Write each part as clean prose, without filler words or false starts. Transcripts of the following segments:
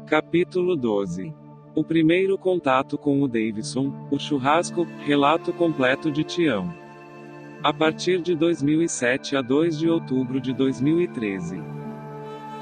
Capítulo 12. O primeiro contato com o Davidson, o churrasco, relato completo de Tião. A partir de 2007 a 2 de outubro de 2013.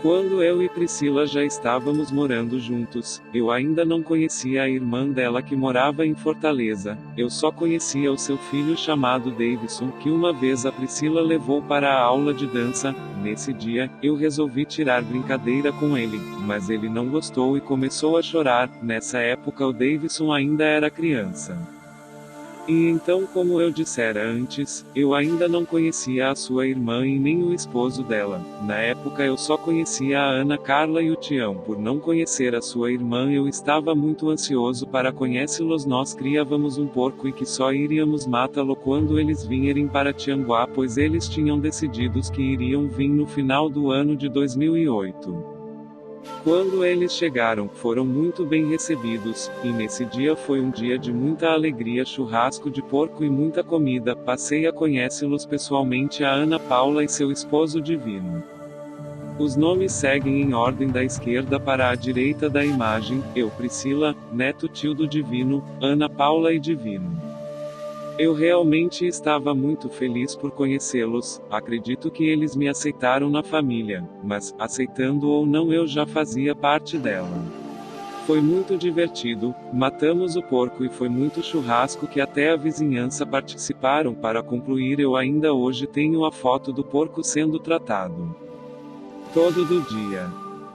Quando eu e Priscila já estávamos morando juntos, eu ainda não conhecia a irmã dela que morava em Fortaleza, eu só conhecia o seu filho chamado Davidson, que uma vez a Priscila levou para a aula de dança. Nesse dia, eu resolvi tirar brincadeira com ele, mas ele não gostou e começou a chorar. Nessa época o Davidson ainda era criança. E então, como eu dissera antes, eu ainda não conhecia a sua irmã e nem o esposo dela. Na época eu só conhecia a Ana Carla e o Tião. Por não conhecer a sua irmã eu estava muito ansioso para conhecê-los. Nós criávamos um porco e que só iríamos matá-lo quando eles vierem para Tianguá, pois eles tinham decidido que iriam vir no final do ano de 2008. Quando eles chegaram, foram muito bem recebidos, e nesse dia foi um dia de muita alegria, churrasco de porco e muita comida. Passei a conhecê-los pessoalmente, a Ana Paula e seu esposo Divino. Os nomes seguem em ordem da esquerda para a direita da imagem: eu, Priscila, neto tio do Divino, Ana Paula e Divino. Eu realmente estava muito feliz por conhecê-los, acredito que eles me aceitaram na família, mas, aceitando ou não, eu já fazia parte dela. Foi muito divertido, matamos o porco e foi muito churrasco que até a vizinhança participaram. Para concluir, eu ainda hoje tenho a foto do porco sendo tratado. Todo do dia.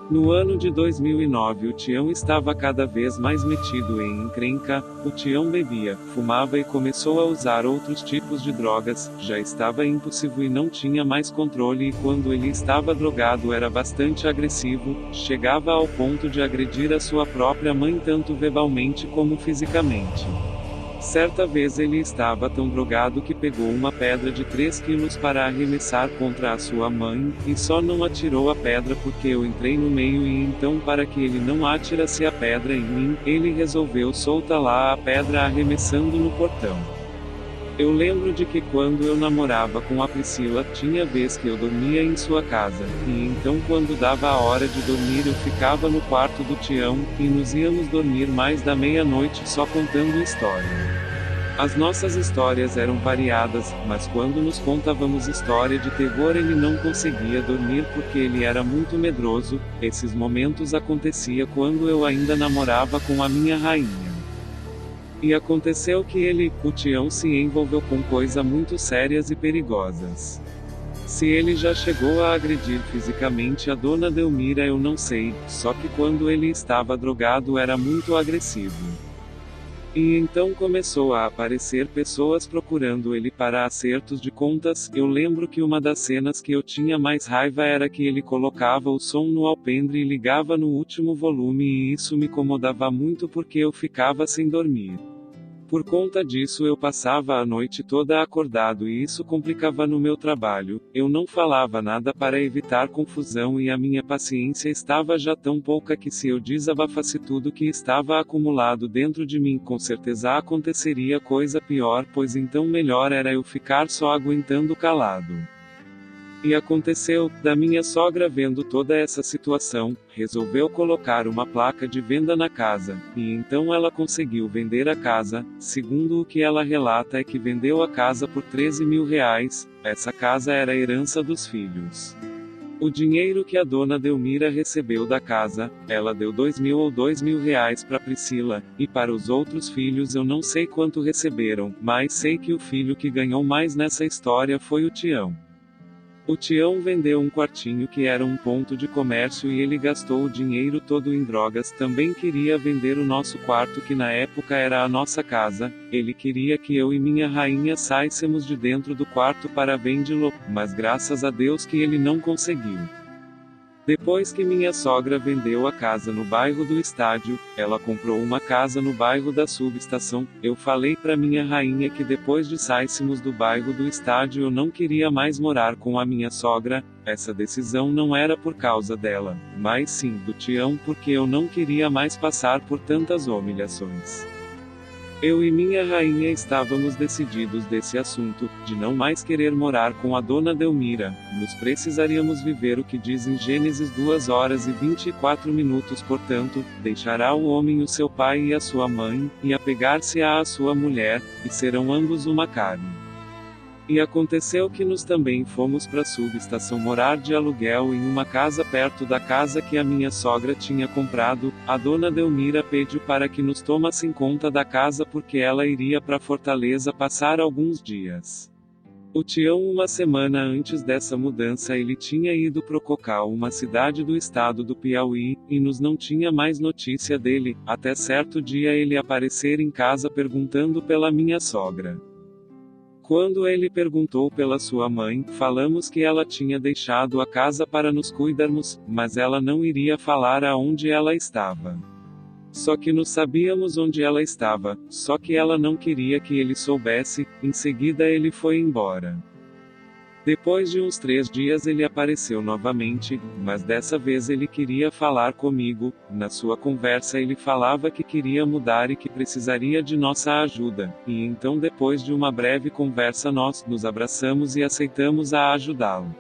No ano de 2009 o Tião estava cada vez mais metido em encrenca. O Tião bebia, fumava e começou a usar outros tipos de drogas, já estava impossível e não tinha mais controle, e quando ele estava drogado era bastante agressivo, chegava ao ponto de agredir a sua própria mãe tanto verbalmente como fisicamente. Certa vez ele estava tão drogado que pegou uma pedra de 3 quilos para arremessar contra a sua mãe, e só não atirou a pedra porque eu entrei no meio, e então, para que ele não atirasse a pedra em mim, ele resolveu soltar lá a pedra arremessando no portão. Eu lembro de que quando eu namorava com a Priscila, tinha vez que eu dormia em sua casa, e então quando dava a hora de dormir eu ficava no quarto do Tião, e nos íamos dormir mais da meia-noite só contando história. As nossas histórias eram variadas, mas quando nos contávamos história de terror ele não conseguia dormir porque ele era muito medroso. Esses momentos acontecia quando eu ainda namorava com a minha rainha. E aconteceu que ele, o Tião, se envolveu com coisas muito sérias e perigosas. Se ele já chegou a agredir fisicamente a dona Delmira eu não sei, só que quando ele estava drogado era muito agressivo. E então começou a aparecer pessoas procurando ele para acertos de contas. Eu lembro que uma das cenas que eu tinha mais raiva era que ele colocava o som no alpendre e ligava no último volume, e isso me incomodava muito porque eu ficava sem dormir. Por conta disso eu passava a noite toda acordado e isso complicava no meu trabalho. Eu não falava nada para evitar confusão e a minha paciência estava já tão pouca que se eu desabafasse tudo que estava acumulado dentro de mim com certeza aconteceria coisa pior, pois então melhor era eu ficar só aguentando calado. E aconteceu, da minha sogra vendo toda essa situação, resolveu colocar uma placa de venda na casa, e então ela conseguiu vender a casa. Segundo o que ela relata é que vendeu a casa por 13 mil reais, essa casa era a herança dos filhos. O dinheiro que a dona Delmira recebeu da casa, ela deu 2.000 ou 2.000 reais para Priscila, e para os outros filhos eu não sei quanto receberam, mas sei que o filho que ganhou mais nessa história foi o Tião. O Tião vendeu um quartinho que era um ponto de comércio e ele gastou o dinheiro todo em drogas. Também queria vender o nosso quarto que na época era a nossa casa. Ele queria que eu e minha rainha saíssemos de dentro do quarto para vendê-lo, mas graças a Deus que ele não conseguiu. Depois que minha sogra vendeu a casa no bairro do estádio, ela comprou uma casa no bairro da subestação. Eu falei pra minha rainha que depois de saíssemos do bairro do estádio eu não queria mais morar com a minha sogra. Essa decisão não era por causa dela, mas sim do Tião, porque eu não queria mais passar por tantas humilhações. Eu e minha rainha estávamos decididos desse assunto, de não mais querer morar com a dona Delmira, nos precisaríamos viver o que diz em Gênesis 2 horas e 24 minutos, portanto, deixará o homem o seu pai e a sua mãe, e apegar-se-á à sua mulher, e serão ambos uma carne. E aconteceu que nós também fomos para a subestação morar de aluguel em uma casa perto da casa que a minha sogra tinha comprado. A dona Delmira pediu para que nos tomassem conta da casa porque ela iria para Fortaleza passar alguns dias. O Tião, uma semana antes dessa mudança, ele tinha ido pro Cocal, uma cidade do estado do Piauí, e nos não tinha mais notícia dele, até certo dia ele aparecer em casa perguntando pela minha sogra. Quando ele perguntou pela sua mãe, falamos que ela tinha deixado a casa para nos cuidarmos, mas ela não iria falar aonde ela estava. Só que nós sabíamos onde ela estava, só que ela não queria que ele soubesse. Em seguida ele foi embora. Depois de uns 3 dias ele apareceu novamente, mas dessa vez ele queria falar comigo. Na sua conversa ele falava que queria mudar e que precisaria de nossa ajuda, e então depois de uma breve conversa nós nos abraçamos e aceitamos a ajudá-lo.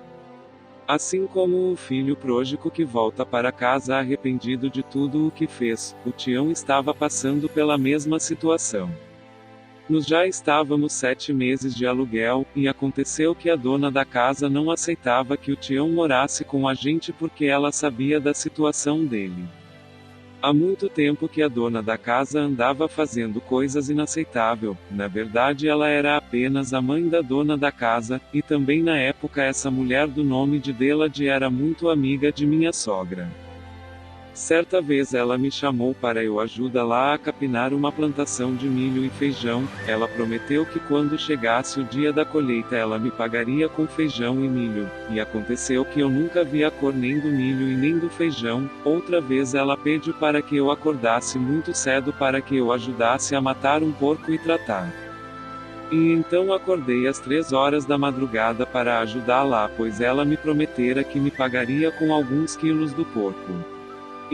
Assim como o filho pródigo que volta para casa arrependido de tudo o que fez, o Tião estava passando pela mesma situação. Nós já estávamos 7 meses de aluguel, e aconteceu que a dona da casa não aceitava que o Tião morasse com a gente porque ela sabia da situação dele. Há muito tempo que a dona da casa andava fazendo coisas inaceitáveis. Na verdade ela era apenas a mãe da dona da casa, e também na época essa mulher do nome de Delade era muito amiga de minha sogra. Certa vez ela me chamou para eu ajudá-la a capinar uma plantação de milho e feijão. Ela prometeu que quando chegasse o dia da colheita ela me pagaria com feijão e milho, e aconteceu que eu nunca vi a cor nem do milho e nem do feijão. Outra vez ela pediu para que eu acordasse muito cedo para que eu ajudasse a matar um porco e tratar. E então acordei às 3 horas da madrugada para ajudá-la, pois ela me prometera que me pagaria com alguns quilos do porco.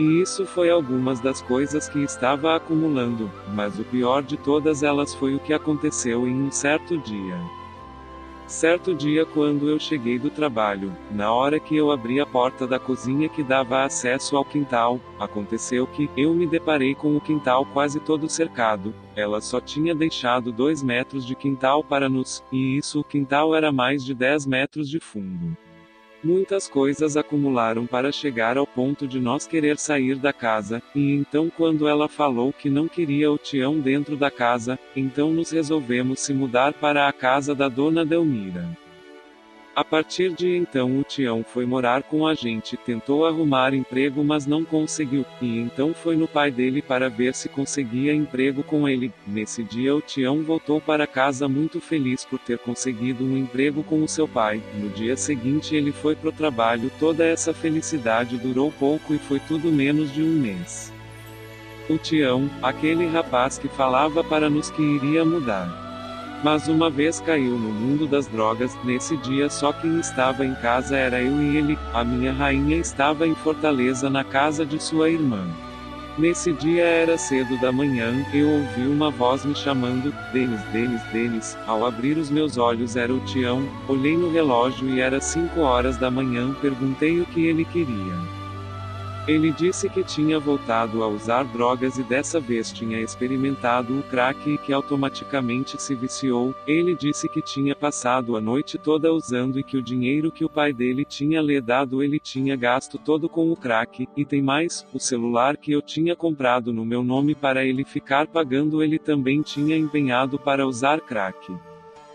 E isso foi algumas das coisas que estava acumulando, mas o pior de todas elas foi o que aconteceu em um certo dia. Certo dia, quando eu cheguei do trabalho, na hora que eu abri a porta da cozinha que dava acesso ao quintal, aconteceu que eu me deparei com o quintal quase todo cercado. Ela só tinha deixado 2 metros de quintal para nós, e isso o quintal era mais de 10 metros de fundo. Muitas coisas acumularam para chegar ao ponto de nós querer sair da casa, e então quando ela falou que não queria o Tião dentro da casa, então nos resolvemos se mudar para a casa da dona Delmira. A partir de então o Tião foi morar com a gente, tentou arrumar emprego mas não conseguiu, e então foi no pai dele para ver se conseguia emprego com ele. Nesse dia o Tião voltou para casa muito feliz por ter conseguido um emprego com o seu pai. No dia seguinte ele foi pro trabalho. Toda essa felicidade durou pouco e foi tudo menos de um mês. O Tião, aquele rapaz que falava para nos que iria mudar, mas uma vez caiu no mundo das drogas. Nesse dia só quem estava em casa era eu e ele. A minha rainha estava em Fortaleza na casa de sua irmã. Nesse dia era cedo da manhã, eu ouvi uma voz me chamando, Denis, Denis, Denis. Ao abrir os meus olhos era o Tião. Olhei no relógio e era 5 horas da manhã. Perguntei o que ele queria. Ele disse que tinha voltado a usar drogas e dessa vez tinha experimentado o crack e que automaticamente se viciou. Ele disse que tinha passado a noite toda usando e que o dinheiro que o pai dele tinha lhe dado ele tinha gasto todo com o crack. E tem mais, o celular que eu tinha comprado no meu nome para ele ficar pagando ele também tinha empenhado para usar crack.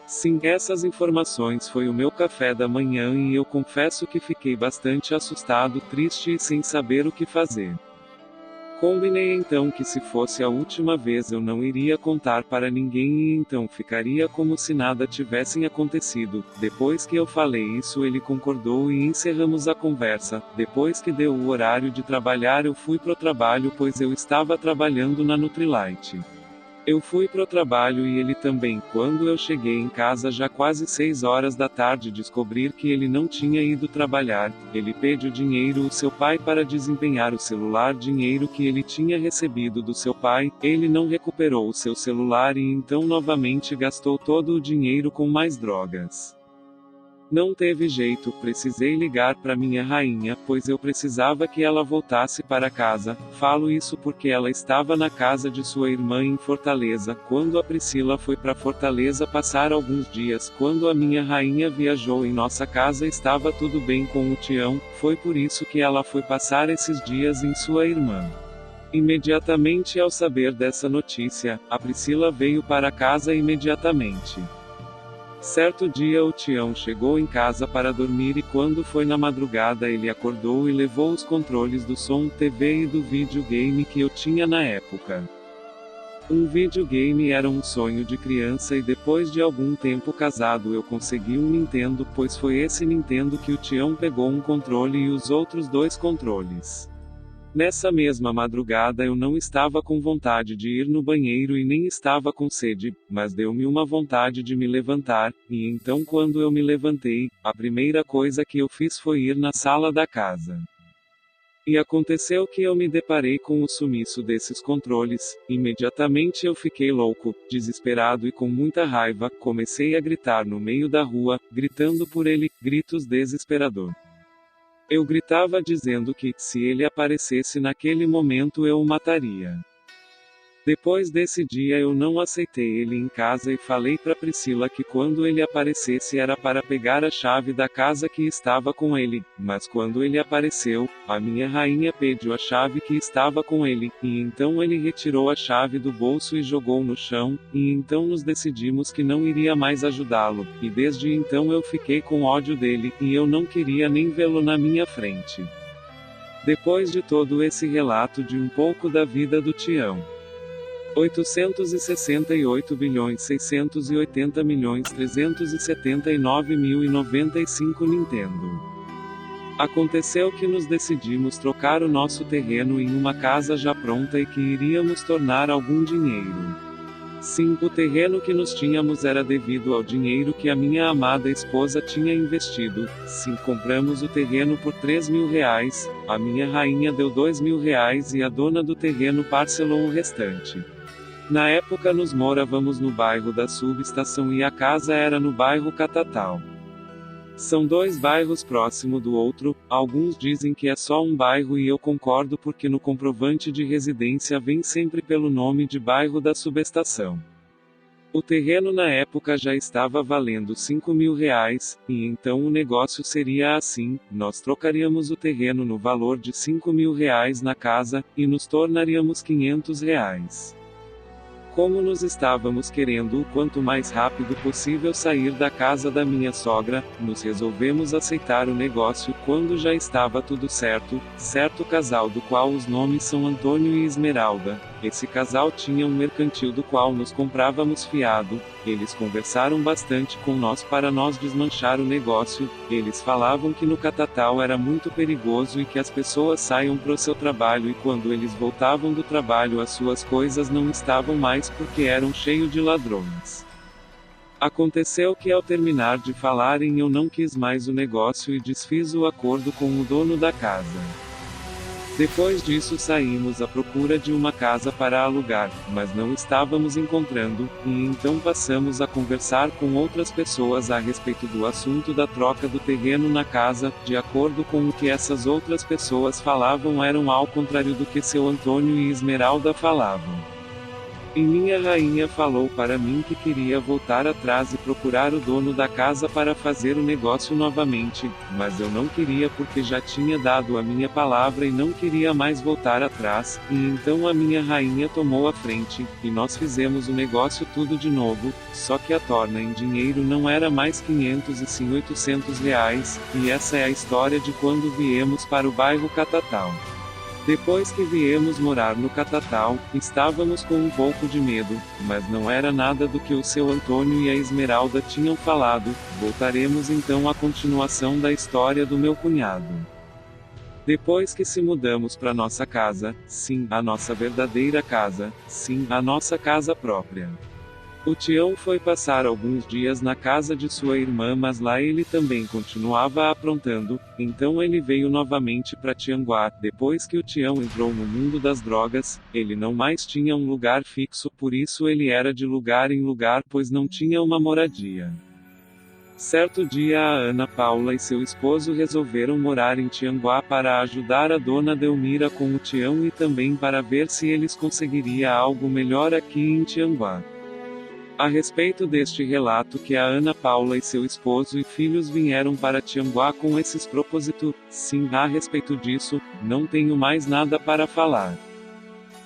Sim, essas informações foi o meu café da manhã e eu confesso que fiquei bastante assustado, triste e sem saber o que fazer. Combinei então que se fosse a última vez eu não iria contar para ninguém e então ficaria como se nada tivesse acontecido. Depois que eu falei isso ele concordou e encerramos a conversa. Depois que deu o horário de trabalhar eu fui pro trabalho pois eu estava trabalhando na Nutrilite. Eu fui pro trabalho e ele também. Quando eu cheguei em casa já quase 6 horas da tarde, descobrir que ele não tinha ido trabalhar. Ele pediu dinheiro ao seu pai para desempenhar o celular, dinheiro que ele tinha recebido do seu pai. Ele não recuperou o seu celular e então novamente gastou todo o dinheiro com mais drogas. Não teve jeito, precisei ligar para minha rainha, pois eu precisava que ela voltasse para casa. Falo isso porque ela estava na casa de sua irmã em Fortaleza, quando a Priscila foi para Fortaleza passar alguns dias. Quando a minha rainha viajou em nossa casa estava tudo bem com o Tião, foi por isso que ela foi passar esses dias em sua irmã. Imediatamente ao saber dessa notícia, a Priscila veio para casa imediatamente. Certo dia o Tião chegou em casa para dormir e quando foi na madrugada ele acordou e levou os controles do som, TV e do videogame que eu tinha na época. Um videogame era um sonho de criança e depois de algum tempo casado eu consegui um Nintendo, pois foi esse Nintendo que o Tião pegou um controle e os outros 2 controles. Nessa mesma madrugada eu não estava com vontade de ir no banheiro e nem estava com sede, mas deu-me uma vontade de me levantar, e então quando eu me levantei, a primeira coisa que eu fiz foi ir na sala da casa. E aconteceu que eu me deparei com o sumiço desses controles. Imediatamente eu fiquei louco, desesperado e com muita raiva, comecei a gritar no meio da rua, gritando por ele, gritos desesperador. Eu gritava dizendo que, se ele aparecesse naquele momento eu o mataria. Depois desse dia eu não aceitei ele em casa e falei para Priscila que quando ele aparecesse era para pegar a chave da casa que estava com ele, mas quando ele apareceu, a minha rainha pediu a chave que estava com ele, e então ele retirou a chave do bolso e jogou no chão, e então nos decidimos que não iria mais ajudá-lo, e desde então eu fiquei com ódio dele, e eu não queria nem vê-lo na minha frente. Depois de todo esse relato de um pouco da vida do Tião. 868.680.379.095 Nintendo. Aconteceu que nos decidimos trocar o nosso terreno em uma casa já pronta e que iríamos tornar algum dinheiro. Sim, o terreno que nós tínhamos era devido ao dinheiro que a minha amada esposa tinha investido. Sim, compramos o terreno por R$3.000, a minha rainha deu R$2.000 e a dona do terreno parcelou o restante. Na época nós morávamos no bairro da Subestação e a casa era no bairro Catatal. São 2 bairros próximo do outro, alguns dizem que é só um bairro e eu concordo porque no comprovante de residência vem sempre pelo nome de bairro da Subestação. O terreno na época já estava valendo R$5.000, e então o negócio seria assim, nós trocaríamos o terreno no valor de R$5.000 na casa, e nos tornaríamos R$500. Como nós estávamos querendo o quanto mais rápido possível sair da casa da minha sogra, nos resolvemos aceitar o negócio quando já estava tudo certo. Certo casal do qual os nomes são Antônio e Esmeralda. Esse casal tinha um mercantil do qual nos comprávamos fiado. Eles conversaram bastante com nós para nós desmanchar o negócio. Eles falavam que no Catatal era muito perigoso e que as pessoas saiam pro seu trabalho e quando eles voltavam do trabalho as suas coisas não estavam mais porque eram cheios de ladrões. Aconteceu que ao terminar de falarem eu não quis mais o negócio e desfiz o acordo com o dono da casa. Depois disso saímos à procura de uma casa para alugar, mas não estávamos encontrando, e então passamos a conversar com outras pessoas a respeito do assunto da troca do terreno na casa. De acordo com o que essas outras pessoas falavam eram ao contrário do que seu Antônio e Esmeralda falavam. E minha rainha falou para mim que queria voltar atrás e procurar o dono da casa para fazer o negócio novamente, mas eu não queria porque já tinha dado a minha palavra e não queria mais voltar atrás, e então a minha rainha tomou a frente, e nós fizemos o negócio tudo de novo, só que a torna em dinheiro não era mais 500 e sim R$800, e essa é a história de quando viemos para o bairro Catatal. Depois que viemos morar no Catatal, estávamos com um pouco de medo, mas não era nada do que o seu Antônio e a Esmeralda tinham falado. Voltaremos então à continuação da história do meu cunhado. Depois que se mudamos para nossa casa, sim, a nossa verdadeira casa, sim, a nossa casa própria. O Tião foi passar alguns dias na casa de sua irmã, mas lá ele também continuava aprontando, então ele veio novamente para Tianguá. Depois que o Tião entrou no mundo das drogas, ele não mais tinha um lugar fixo, por isso ele era de lugar em lugar, pois não tinha uma moradia. Certo dia a Ana Paula e seu esposo resolveram morar em Tianguá para ajudar a dona Delmira com o Tião e também para ver se eles conseguiriam algo melhor aqui em Tianguá. A respeito deste relato que a Ana Paula e seu esposo e filhos vieram para Tianguá com esses propósitos, sim, a respeito disso, não tenho mais nada para falar.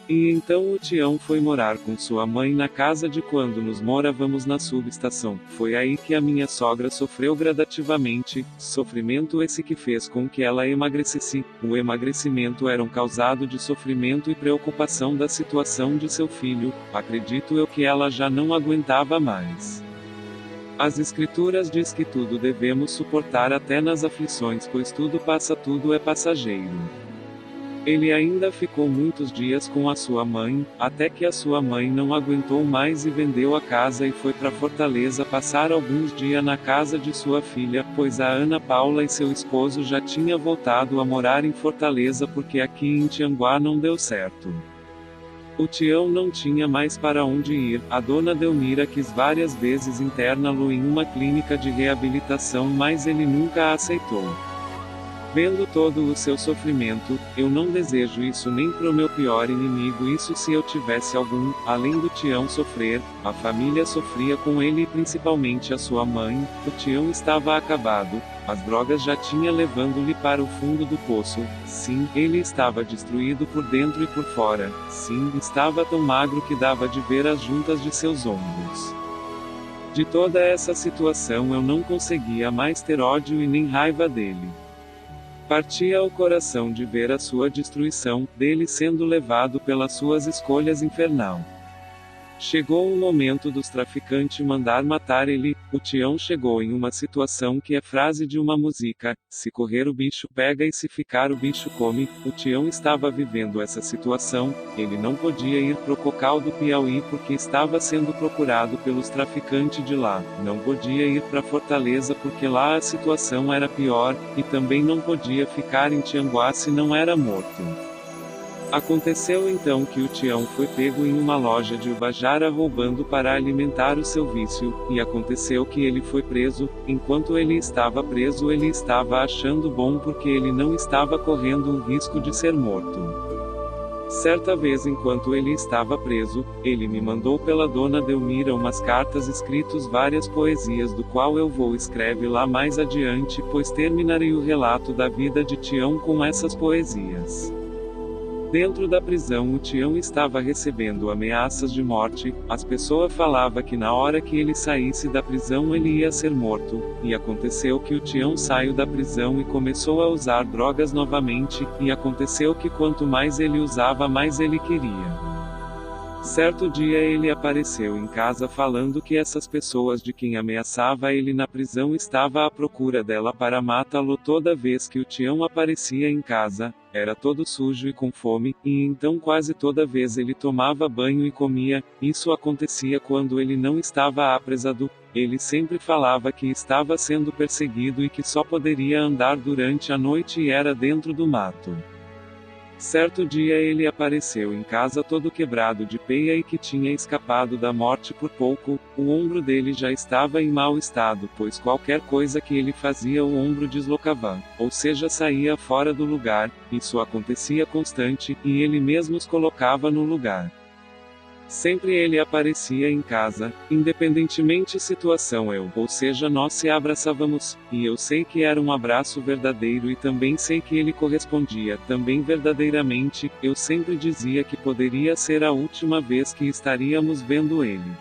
E então o Tião foi morar com sua mãe na casa de quando nos morávamos na subestação. Foi aí que a minha sogra sofreu gradativamente, sofrimento esse que fez com que ela emagrecesse. O emagrecimento era um causado de sofrimento e preocupação da situação de seu filho, acredito eu que ela já não aguentava mais. As escrituras diz que tudo devemos suportar até nas aflições, pois tudo passa, tudo é passageiro. Ele ainda ficou muitos dias com a sua mãe, até que a sua mãe não aguentou mais e vendeu a casa e foi para Fortaleza passar alguns dias na casa de sua filha, pois a Ana Paula e seu esposo já tinham voltado a morar em Fortaleza porque aqui em Tianguá não deu certo. O Tião não tinha mais para onde ir, a dona Delmira quis várias vezes interná-lo em uma clínica de reabilitação, mas ele nunca a aceitou. Vendo todo o seu sofrimento, eu não desejo isso nem pro meu pior inimigo, isso se eu tivesse algum. Além do Tião sofrer, a família sofria com ele e principalmente a sua mãe. O Tião estava acabado, as drogas já tinha levando-lhe para o fundo do poço. Sim, ele estava destruído por dentro e por fora. Sim, estava tão magro que dava de ver as juntas de seus ombros. De toda essa situação eu não conseguia mais ter ódio e nem raiva dele. Partia o coração de ver a sua destruição, dele sendo levado pelas suas escolhas infernal. Chegou o momento dos traficantes mandar matar ele. O Tião chegou em uma situação que é frase de uma música: se correr o bicho pega e se ficar o bicho come. O Tião estava vivendo essa situação, ele não podia ir pro Cocal do Piauí porque estava sendo procurado pelos traficantes de lá, não podia ir para Fortaleza porque lá a situação era pior, e também não podia ficar em Tianguá se não era morto. Aconteceu então que o Tião foi pego em uma loja de Ubajara roubando para alimentar o seu vício, e aconteceu que ele foi preso. Enquanto ele estava preso, ele estava achando bom porque ele não estava correndo o risco de ser morto. Certa vez enquanto ele estava preso, ele me mandou pela dona Delmira umas cartas escritas várias poesias do qual eu vou escrever lá mais adiante, pois terminarei o relato da vida de Tião com essas poesias. Dentro da prisão o Tião estava recebendo ameaças de morte, as pessoas falavam que na hora que ele saísse da prisão ele ia ser morto, e aconteceu que o Tião saiu da prisão e começou a usar drogas novamente, e aconteceu que quanto mais ele usava mais ele queria. Certo dia ele apareceu em casa falando que essas pessoas de quem ameaçava ele na prisão estava à procura dela para matá-lo. Toda vez que o Tião aparecia em casa, era todo sujo e com fome, e então quase toda vez ele tomava banho e comia. Isso acontecia quando ele não estava apresado. Ele sempre falava que estava sendo perseguido e que só poderia andar durante a noite e era dentro do mato. Certo dia ele apareceu em casa todo quebrado de peia e que tinha escapado da morte por pouco. O ombro dele já estava em mau estado, pois qualquer coisa que ele fazia o ombro deslocava, ou seja, saía fora do lugar. Isso acontecia constante, e ele mesmo os colocava no lugar. Sempre ele aparecia em casa, independentemente situação ou seja nós se abraçávamos, e eu sei que era um abraço verdadeiro e também sei que ele correspondia também verdadeiramente. Eu sempre dizia que poderia ser a última vez que estaríamos vendo ele.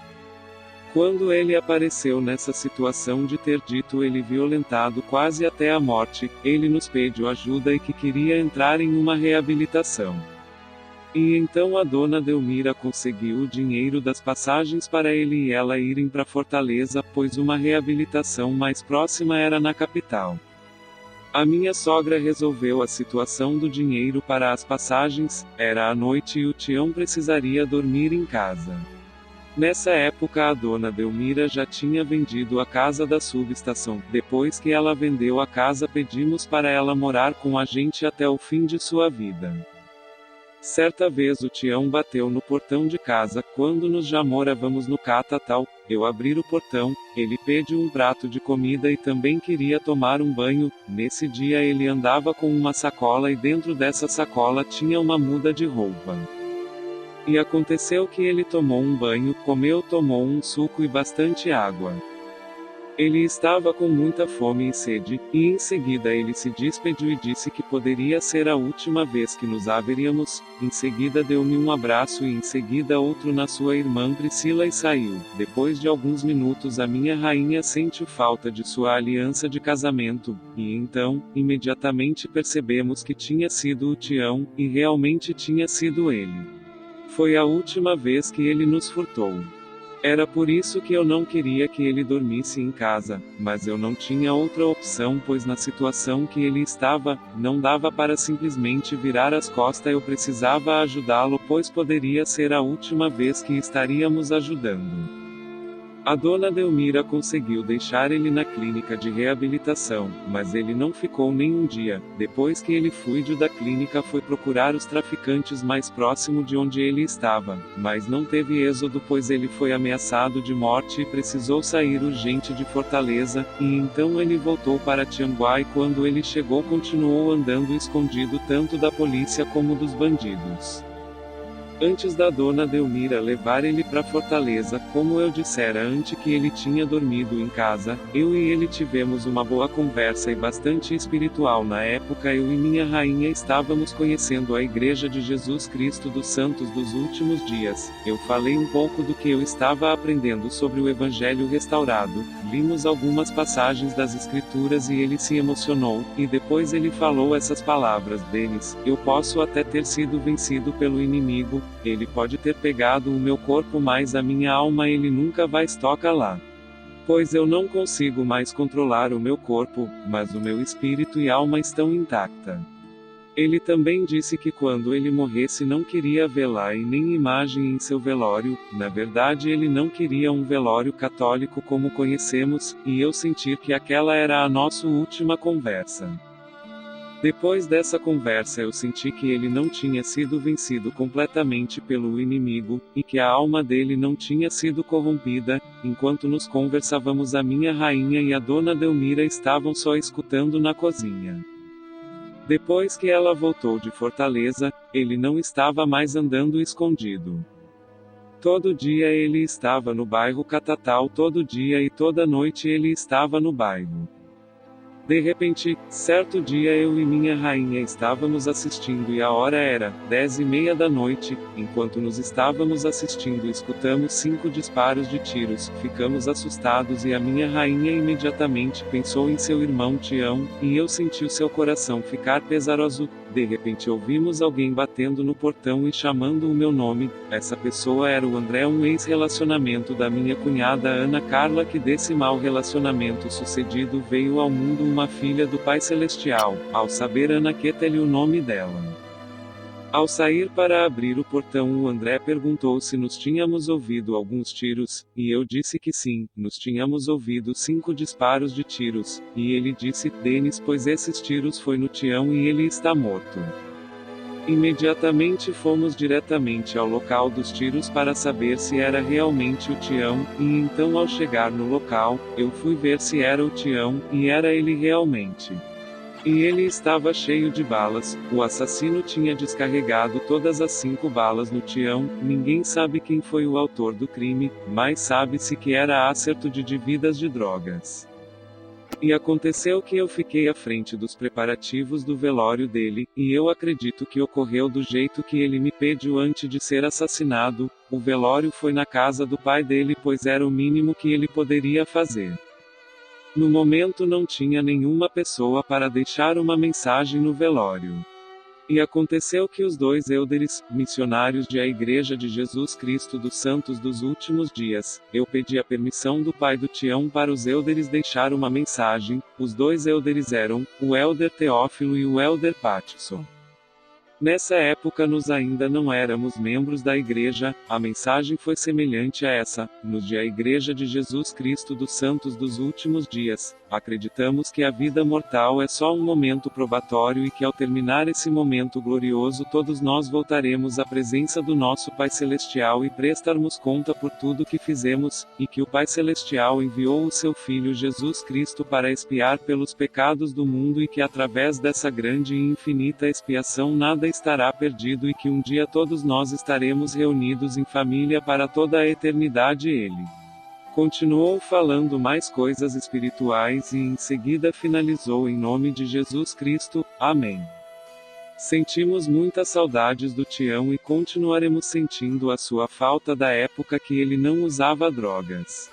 Quando ele apareceu nessa situação de ter dito ele violentado quase até a morte, ele nos pediu ajuda e que queria entrar em uma reabilitação. E então a dona Delmira conseguiu o dinheiro das passagens para ele e ela irem para Fortaleza, pois uma reabilitação mais próxima era na capital. A minha sogra resolveu a situação do dinheiro para as passagens, era à noite e o Tião precisaria dormir em casa. Nessa época a dona Delmira já tinha vendido a casa da subestação. Depois que ela vendeu a casa, pedimos para ela morar com a gente até o fim de sua vida. Certa vez o Tião bateu no portão de casa, quando nós já morávamos no Catatal. Eu abri o portão, ele pediu um prato de comida e também queria tomar um banho. Nesse dia ele andava com uma sacola e dentro dessa sacola tinha uma muda de roupa. E aconteceu que ele tomou um banho, comeu, tomou um suco e bastante água. Ele estava com muita fome e sede, e em seguida ele se despediu e disse que poderia ser a última vez que nos haveríamos. Em seguida deu-me um abraço e em seguida outro na sua irmã Priscila e saiu. Depois de alguns minutos a minha rainha sentiu falta de sua aliança de casamento, e então, imediatamente percebemos que tinha sido o Tião, e realmente tinha sido ele. Foi a última vez que ele nos furtou. Era por isso que eu não queria que ele dormisse em casa, mas eu não tinha outra opção, pois na situação que ele estava, não dava para simplesmente virar as costas. Eu precisava ajudá-lo, pois poderia ser a última vez que estaríamos ajudando. A dona Delmira conseguiu deixar ele na clínica de reabilitação, mas ele não ficou nem um dia. Depois que ele fugiu da clínica, foi procurar os traficantes mais próximo de onde ele estava, mas não teve êxodo, pois ele foi ameaçado de morte e precisou sair urgente de Fortaleza, e então ele voltou para Tianguá e quando ele chegou continuou andando escondido tanto da polícia como dos bandidos. Antes da dona Delmira levar ele para Fortaleza, como eu dissera antes que ele tinha dormido em casa, eu e ele tivemos uma boa conversa e bastante espiritual. Na época eu e minha rainha estávamos conhecendo a Igreja de Jesus Cristo dos Santos dos Últimos Dias. Eu falei um pouco do que eu estava aprendendo sobre o Evangelho restaurado, vimos algumas passagens das Escrituras e ele se emocionou, e depois ele falou essas palavras: Denis, eu posso até ter sido vencido pelo inimigo, ele pode ter pegado o meu corpo, mas a minha alma ele nunca vai tocar lá. Pois eu não consigo mais controlar o meu corpo, mas o meu espírito e alma estão intactas. Ele também disse que quando ele morresse não queria velar e nem imagem em seu velório. Na verdade ele não queria um velório católico como conhecemos, e eu senti que aquela era a nossa última conversa. Depois dessa conversa eu senti que ele não tinha sido vencido completamente pelo inimigo, e que a alma dele não tinha sido corrompida. Enquanto nos conversávamos, a minha rainha e a dona Delmira estavam só escutando na cozinha. Depois que ela voltou de Fortaleza, ele não estava mais andando escondido. Todo dia ele estava no bairro Catatal, todo dia e toda noite ele estava no bairro. De repente, certo dia eu e minha rainha estávamos assistindo e a hora era 10:30 da noite. Enquanto nos estávamos assistindo escutamos 5 disparos de tiros, ficamos assustados e a minha rainha imediatamente pensou em seu irmão Tião, e eu senti o seu coração ficar pesaroso. De repente ouvimos alguém batendo no portão e chamando o meu nome. Essa pessoa era o André, um ex-relacionamento da minha cunhada Ana Carla, que desse mau relacionamento sucedido veio ao mundo uma filha do Pai Celestial. Ao saber Ana Ketele o nome dela. Ao sair para abrir o portão, o André perguntou se nos tínhamos ouvido alguns tiros, e eu disse que sim, nos tínhamos ouvido 5 disparos de tiros, e ele disse: Denis, pois esses tiros foi no Tião e ele está morto. Imediatamente fomos diretamente ao local dos tiros para saber se era realmente o Tião, e então ao chegar no local, eu fui ver se era o Tião, e era ele realmente. E ele estava cheio de balas. O assassino tinha descarregado todas as 5 balas no Tião. Ninguém sabe quem foi o autor do crime, mas sabe-se que era acerto de dívidas de drogas. E aconteceu que eu fiquei à frente dos preparativos do velório dele, e eu acredito que ocorreu do jeito que ele me pediu antes de ser assassinado. O velório foi na casa do pai dele, pois era o mínimo que ele poderia fazer. No momento não tinha nenhuma pessoa para deixar uma mensagem no velório. E aconteceu que os 2 élderes, missionários de a Igreja de Jesus Cristo dos Santos dos Últimos Dias, eu pedi a permissão do pai do Tião para os élderes deixar uma mensagem. Os 2 élderes eram, o élder Teófilo e o élder Patison. Nessa época nós ainda não éramos membros da igreja, a mensagem foi semelhante a essa: nos de a Igreja de Jesus Cristo dos Santos dos Últimos Dias, acreditamos que a vida mortal é só um momento probatório e que ao terminar esse momento glorioso todos nós voltaremos à presença do nosso Pai Celestial e prestarmos conta por tudo que fizemos, e que o Pai Celestial enviou o seu Filho Jesus Cristo para expiar pelos pecados do mundo e que através dessa grande e infinita expiação nada estará perdido e que um dia todos nós estaremos reunidos em família para toda a eternidade. Ele continuou falando mais coisas espirituais e em seguida finalizou em nome de Jesus Cristo, amém. Sentimos muitas saudades do Tião e continuaremos sentindo a sua falta da época que ele não usava drogas.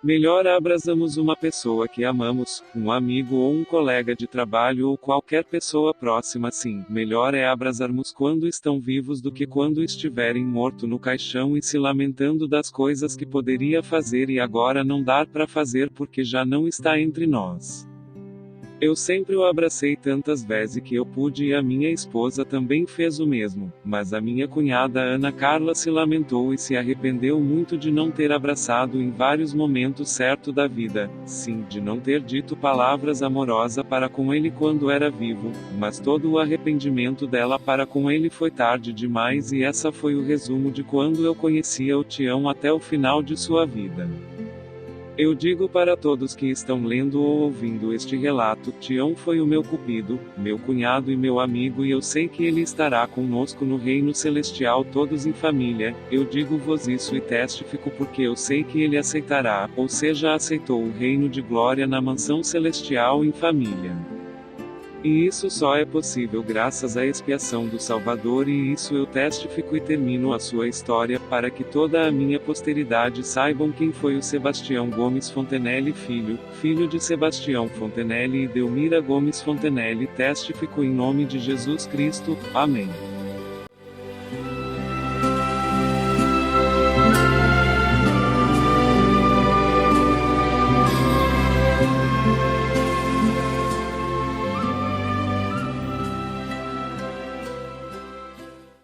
Melhor abraçamos uma pessoa que amamos, um amigo ou um colega de trabalho ou qualquer pessoa próxima. Sim, melhor é abraçarmos quando estão vivos do que quando estiverem morto no caixão e se lamentando das coisas que poderia fazer e agora não dar para fazer porque já não está entre nós. Eu sempre o abracei tantas vezes que eu pude e a minha esposa também fez o mesmo, mas a minha cunhada Ana Carla se lamentou e se arrependeu muito de não ter abraçado em vários momentos certo da vida, sim, de não ter dito palavras amorosas para com ele quando era vivo, mas todo o arrependimento dela para com ele foi tarde demais e essa foi o resumo de quando eu conhecia o Tião até o final de sua vida. Eu digo para todos que estão lendo ou ouvindo este relato, Tião foi o meu cupido, meu cunhado e meu amigo e eu sei que ele estará conosco no reino celestial todos em família. Eu digo-vos isso e testifico porque eu sei que ele aceitará, ou seja, aceitou o reino de glória na mansão celestial em família. E isso só é possível graças à expiação do Salvador e isso eu testifico e termino a sua história, para que toda a minha posteridade saibam quem foi o Sebastião Gomes Fontenelle filho de Sebastião Fontenelle e Delmira Gomes Fontenelle. Testifico em nome de Jesus Cristo, amém.